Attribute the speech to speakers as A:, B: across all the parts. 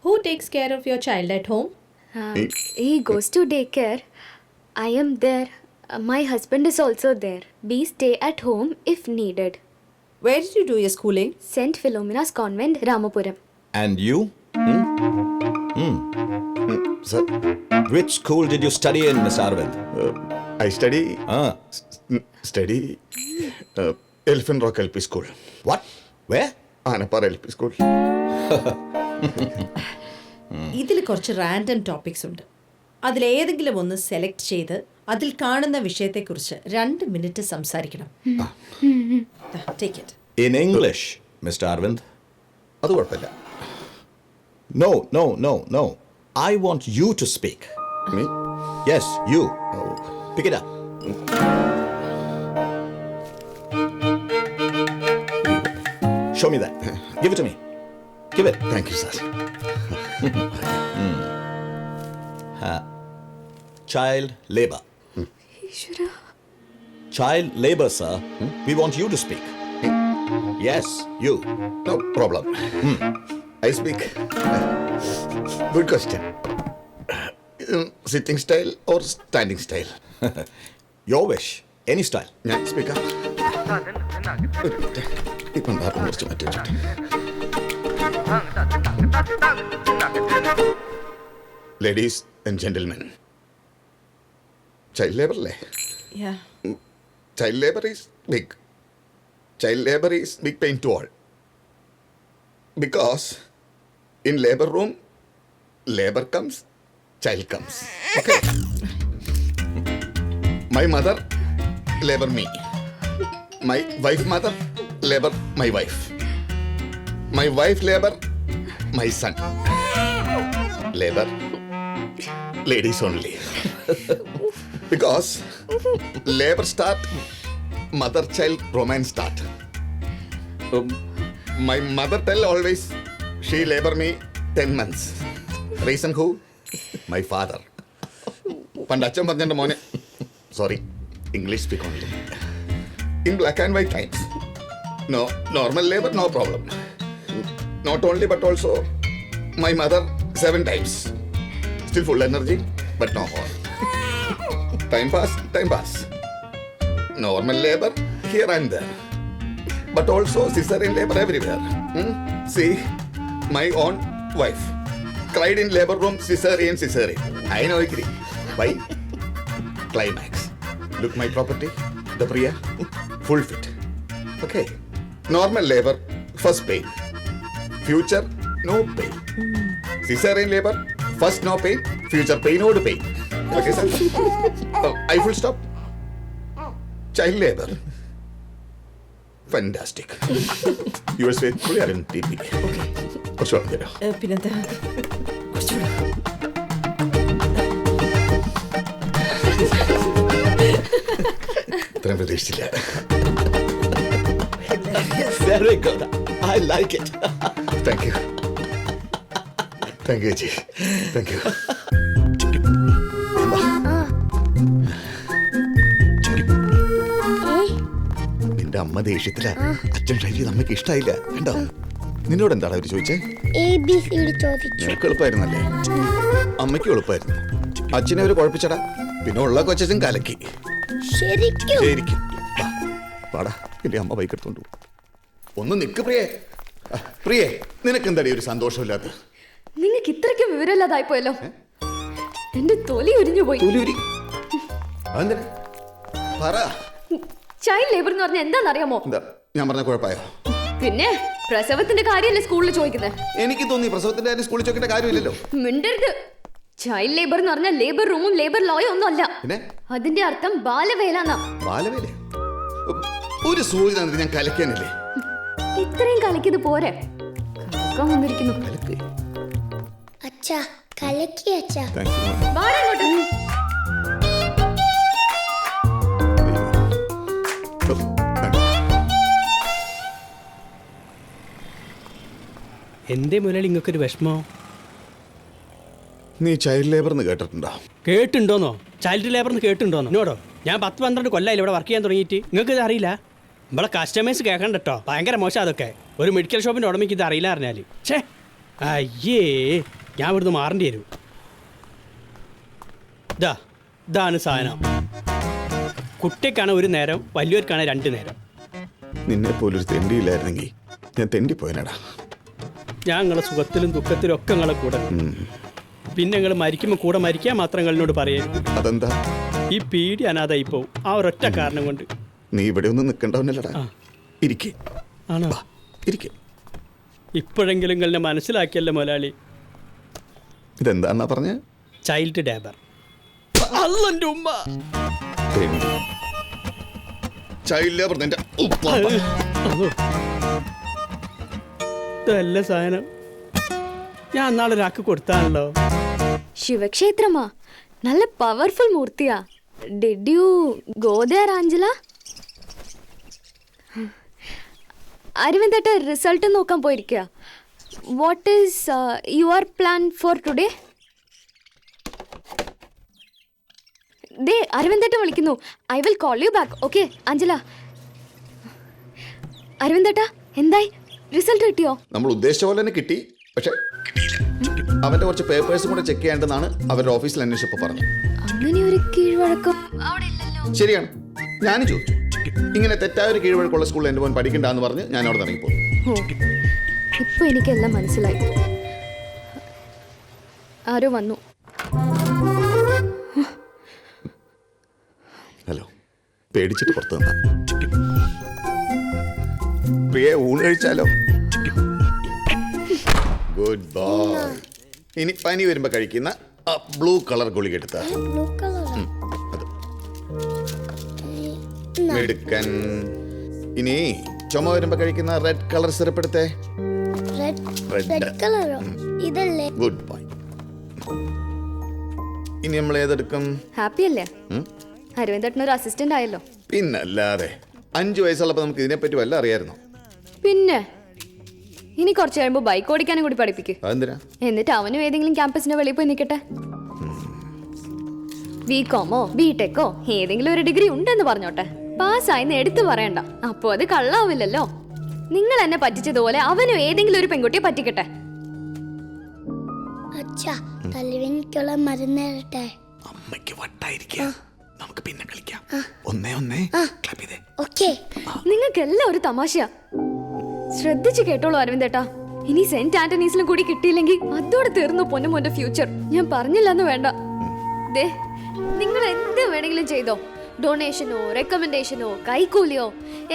A: Who takes care of your child at home?
B: He goes to daycare. I am there. My husband is also there. We stay at home if needed.
A: Where did you do your schooling?
B: St. Philomena's Convent, Ramapuram.
C: And you?
D: Sir,
C: Which school did you study in, Miss Arvind?
D: I study
C: Ah.
D: Elephant Rock LP School.
C: What? Where?
D: Anapar LP School.
A: ഇതിൽ കുറച്ച് random topics ഉണ്ട്. അതിലേതെങ്കിലും ഒന്ന് select ചെയ്ത് അതിൽ കാണുന്ന വിഷയത്തെക്കുറിച്ച് 2 minute സംസാരിക്കണം. Take it.
C: In English, Mr. Arvind.
D: അത് കുഴപ്പമില്ല.
C: No. I want you to speak.
D: Me?
C: Yes, you. Pick it up. Show me that. Give it to me. Give it.
D: Thank you, sir.
C: Child labor. Child labor, sir. We want you to speak. Yes, you.
D: No problem. I speak. Good question. Sitting style or standing style?
C: Your wish. Any style.
D: ഞാൻ speaker ഇപ്പം ഭാഗം കുറച്ച് മാറ്റി വെച്ചിട്ട്. Ladies and gentlemen, child labor അല്ലേ?
A: Yeah.
D: Child labor is big. Child labor is big pain to all. Because in labor room, labor comes, child comes. Okay. My mother labor me. My wife mother labor my wife. My wife labor my son. Labor ladies only. Because labor start, mother child romance start. My mother tell always she labor me 10 months. Reason who? My father. പണ്ട് അച്ഛൻ പറഞ്ഞെൻ്റെ മോനെ sorry English speak only in black and white times no normal labour no problem not only but also my mother 7 times still full energy but no whole time pass normal labour here and there but also cesarean labor everywhere. See, my own wife cried in labor room, cesarean. I know, agree. Why? Climax. Look my property, the Priya, full fit. Okay. Normal labor, first pain. Future, no pain. Cesarean labor, first no pain, future pain, no pain. Okay, sir? I full stop. Child labor. Fantastic. US faithfully are in TP. Okay. കുറച്ചുകൂടെ തരാം.
A: പിന്നെന്താ കുറച്ചുകൂടെ.
D: ഇത്രയും പ്രതീക്ഷിച്ചില്ല.
C: Very good. I like it.
D: Thank you. Thank you, ചേച്ചി. Thank you. നിന്റെ അമ്മ ദേഷ്യത്തില. അച്ഛൻ ട്രൈ ചെയ്ത് അമ്മയ്ക്ക് ഇഷ്ടമായില്ല. കണ്ടോ? നിന്നോട് എന്താണ് അവര് ചോദിച്ചേ? നിനക്ക് എളുപ്പമായിരുന്നല്ലേ? അമ്മയ്ക്ക് എളുപ്പമായിരുന്നു. അച്ഛനെ അവര് കുഴപ്പിച്ചടാ. പിന്നെ ഉള്ള കൊച്ചും കലക്കി. ശരിക്കും. പാടാ ഇല്ലേ അമ്മ ബൈക്ക് എടുത്തോണ്ട് പോകും. ഒന്ന് നിക്ക് പ്രിയേ നിനക്ക് എന്താടി ഒരു സന്തോഷമില്ലാത്ത?
B: നിങ്ങൾക്ക് ഇത്രയ്ക്കും വിവരമില്ലാതായി പോയല്ലോ. എന്റെ തൊലി ഉരിഞ്ഞു പോയി.
D: അതെന്താ പറ.
B: ചൈൽഡ് ലേബർ എന്ന് പറഞ്ഞാൽ എന്താണെന്നറിയാമോ?
D: എന്താ ഞാൻ പറഞ്ഞ കുഴപ്പമായോ?
B: പിന്നെ പ്രസവത്തിന്റെ കാര്യമല്ലേ സ്കൂളിൽ ചോദിക്കുന്നത്?
D: എനിക്ക് തോന്നി പ്രസവത്തിന്റെ കാര്യം സ്കൂളിൽ ചോദിക്കേണ്ട കാര്യമില്ലല്ലോ.
B: മിണ്ടരുത്. ചൈൽഡ് ലേബർ എന്ന് പറഞ്ഞാൽ ലേബർ റൂമും ലേബർ ലോയും ഒന്നും അല്ല.
D: പിന്നെ
B: അതിന്റെ അർത്ഥം ബാലവേല.
D: ബാലവേല ഒരു സൂചന തന്നിട്ട് ഞാൻ കലക്കാനില്ലേ?
B: ഇത്രയും കലക്കിയത് പോരെ? കലക്കാൻ വന്നിരിക്കുന്നു.
E: അച്ഛാ കലക്കി അച്ഛാ.
B: വാടാ ഇങ്ങോട്ട്.
F: എന്തേ മുരളി ഇങ്ങക്കൊരു വിഷമോ?
D: നീ ചൈൽഡ് ലേബർ എന്ന് കേട്ടിട്ടുണ്ടോ?
F: കേട്ടുണ്ടോന്നോ? ചൈൽഡ് ലേബർ എന്ന് കേട്ടുണ്ടോന്നോ? എന്നോടോ ഞാൻ 10-12 കൊല്ലമായില്ല ഇവിടെ വർക്ക് ചെയ്യാൻ തുടങ്ങിയിട്ട്. നിങ്ങൾക്ക് ഇത് അറിയില്ല? നമ്മളെ കസ്റ്റമേഴ്സ് കേൾക്കണ്ട കേട്ടോ. ഭയങ്കര മോശം അതൊക്കെ. ഒരു മെഡിക്കൽ ഷോപ്പിൻ്റെ ഉടമയ്ക്ക് ഇത് അറിയില്ല അറിഞ്ഞാൽ. ഛേ അയ്യേ ഞാൻ ഇവിടുന്ന് മാറേണ്ടി വരും. ഇതാണ് സാധനം. കുട്ടിക്കാണ് ഒരു നേരം, വലിയവർക്കാണ് 2 നേരം.
D: നിന്നെ പോലൊരു തെണ്ടിയില്ലായിരുന്നെങ്കിൽ ഞാൻ തെണ്ടിപ്പോയനടാ.
F: ഞാൻ നിങ്ങളെ സുഖത്തിലും ദുഃഖത്തിലും ഒക്കെ നിങ്ങളെ കൂടെ. പിന്നെ നിങ്ങൾ മരിക്കുമ്പോൾ കൂടെ മരിക്കാൻ മാത്രം നിങ്ങളോട് പറയരുത്.
D: അതെന്താ?
F: ഈ പീഡി അനാഥായി പോവും ആ ഒരൊറ്റ കാരണം കൊണ്ട്.
D: നീ ഇവിടെ ഒന്നും നിൽക്കണ്ടവനല്ലടാ. ഇരിക്കേ.
F: ആണോ?
D: ഇരിക്കേ.
F: ഇപ്പോഴെങ്കിലും നിങ്ങളെ മനസ്സിലാക്കിയല്ലോ മുതലാളി.
D: ഇതെന്താന്നാ പറഞ്ഞ?
F: Child labour. അല്ലെന്റെ ഉമ്മ.
D: ചൈൽഡ് ലേബർ നിന്റെ ഉപ്പ.
F: ഇതല്ല സാധനം. ഞാൻ നാളെ ഒരാൾക്ക് കൊടുത്താണല്ലോ.
B: ശിവക്ഷേത്രമാ, നല്ല പവർഫുൾ മൂർത്തിയാ. Did you go there Anjala? അരവിന്ദേട്ട റിസൾട്ട് നോക്കാൻ പോയിരിക്കുക. What is your plan for today? ദേ അരവിന്ദേട്ട വിളിക്കുന്നു. I will call you back. Okay Anjala. അരവിന്ദേട്ട എന്തായി? റിസൾട്ട് കിട്ടിയോ?
D: നമ്മൾ ഉദ്ദേശിച്ച പോലെ തന്നെ കിട്ടി. പക്ഷെ അവന്റെ കുറച്ച് പേപ്പേഴ്സും കൂടെ ചെക്ക് ചെയ്യേണ്ടതാണ് അവരുടെ ഓഫീസിൽ അന്വേഷിച്ചപ്പോൾ പറഞ്ഞു.
B: അങ്ങനെ ഒരു കീഴ്വഴക്കം അവിടെ ഇല്ലല്ലോ.
D: ശരിയാണ്, ഞാനും ചോദിച്ചു. ഇങ്ങനെ തെറ്റായ ഒരു കീഴ്വഴക്കമുള്ള സ്കൂളിൽ എൻ്റെ മോൻ പഠിക്കണ്ടെന്ന് പറഞ്ഞ് ഞാൻ അവിടെ ഇറങ്ങിപ്പോയി.
B: ഇപ്പൊ എനിക്കെല്ലാം മനസ്സിലായി. ആരോ വന്നു.
D: ഹലോ, പേടിച്ചിട്ട് പുറത്തു നിന്നാ. പ്രിയെ, ഊണ് കഴിച്ചാലോ? Good boy. ഇനി പനി വരുമ്പോ കഴിക്കുന്ന ആ ബ്ലൂ കളർ ഗുളിക എടുത്ത
E: ബ്ലൂ കളറാ.
D: മെടുക്കൻ. ഇനി ചുമ വരുമ്പോ കഴിക്കുന്ന റെഡ് കളർ സിറപ്പ് എടുത്തേ.
E: റെഡ് കളറോ? ഇതല്ലേ?
D: Good boy. ഇനി നമ്മൾ ഏതെടുക്കും?
B: ഹാപ്പി അല്ലേ? അരവിന്ദേട്ടൻ ഒരു അസിസ്റ്റന്റ് ആയല്ലോ.
D: പിന്നല്ലാതെ 5 വയസ്സുള്ളപ്പോൾ നമുക്ക് ഇതിനെപ്പറ്റി വല്ല അറിയായിരുന്നോ?
B: പിന്നെ ഇനി കുറച്ച് കഴിയുമ്പോൾ ബൈക്ക് ഓടിക്കാനും കൂടി പഠിപ്പിക്കും.
D: അതെന്തിനാ?
B: എന്നിട്ട് അവനും ഏതെങ്കിലും ക്യാമ്പസിന്റെ വെളിയിൽ പോയി നിൽക്കട്ടെ. ബികോമോ ബിടെക്കോ ഏതെങ്കിലും ഒരു ഡിഗ്രി ഉണ്ടെന്ന് പറഞ്ഞോട്ടെ. പാസ്സായിന്ന് എടുത്തു പറയണ്ട. അപ്പോ അത് കള്ളാവില്ലല്ലോ. നിങ്ങൾ എന്നെ പറ്റിച്ചതുപോലെ അവനും ഏതെങ്കിലും ഒരു പെൺകുട്ടിയെ പറ്റിക്കട്ടെ.
E: അച്ഛാ, തലവേദനയ്ക്കുള്ള മരുന്ന് തരട്ടെ?
D: അമ്മയ്ക്ക് വട്ടായിരിക്കുക. നമുക്ക് പിന്നെ കളിക്കാം. 1-1 ക്ലബ് ചെയ്തേ.
E: ഓക്കേ.
B: നിങ്ങൾക്കെല്ലാം ഒരു തമാശയാ. ശ്രദ്ധിച്ചു കേട്ടോളൂ അരവിന്ദേട്ടാ. ഇനി സെന്റ് ആന്റണീസിലും കൂടി കിട്ടിയില്ലെങ്കിൽ അതോടെ തീർന്നു പൊന്നുമോന്റെ ഫ്യൂച്ചർ. ഞാൻ പറഞ്ഞില്ലെന്ന് വേണ്ട. ദേ, നിങ്ങൾ എന്ത് വേണമെങ്കിലും ചെയ്തോ. ഡൊണേഷനോ റെക്കമെൻഡേഷനോ കൈക്കൂലിയോ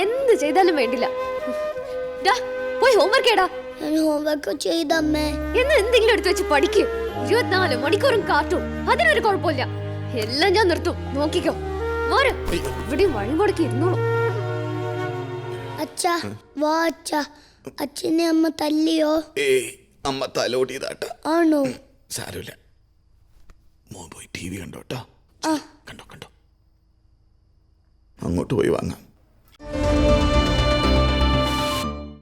B: എന്ത് ചെയ്താലും വേണ്ടില്ല. പോയി ഹോംവർക്ക് ചെയ്യടാ.
E: ഞാൻ ഹോംവർക്ക് ചെയ്തമ്മേ.
B: എന്ന് എന്തെങ്കിലും എടുത്ത് വെച്ച് പഠിക്കൂ. 24 മണിക്കൂറും കാർട്ടൂൺ, അതിനൊരു കുഴപ്പമില്ല. എല്ലാം ഞാൻ നിർത്തും, നോക്കിക്കോ. മോര് ഇവിടെ വഴി മുടക്കി ഇരുന്നോളൂ.
E: അച്ഛാ വാ അച്ഛാ. അച്ഛനെ അമ്മ തല്ലിയോ?
D: ഏയ്, അമ്മ തലോടിയതാട്ട.
E: ആണോ?
D: സാരമില്ല, മോൻ പോയി TV കണ്ടോട്ടോ. കണ്ടോ അങ്ങോട്ട് പോയി വാങ്ങാം.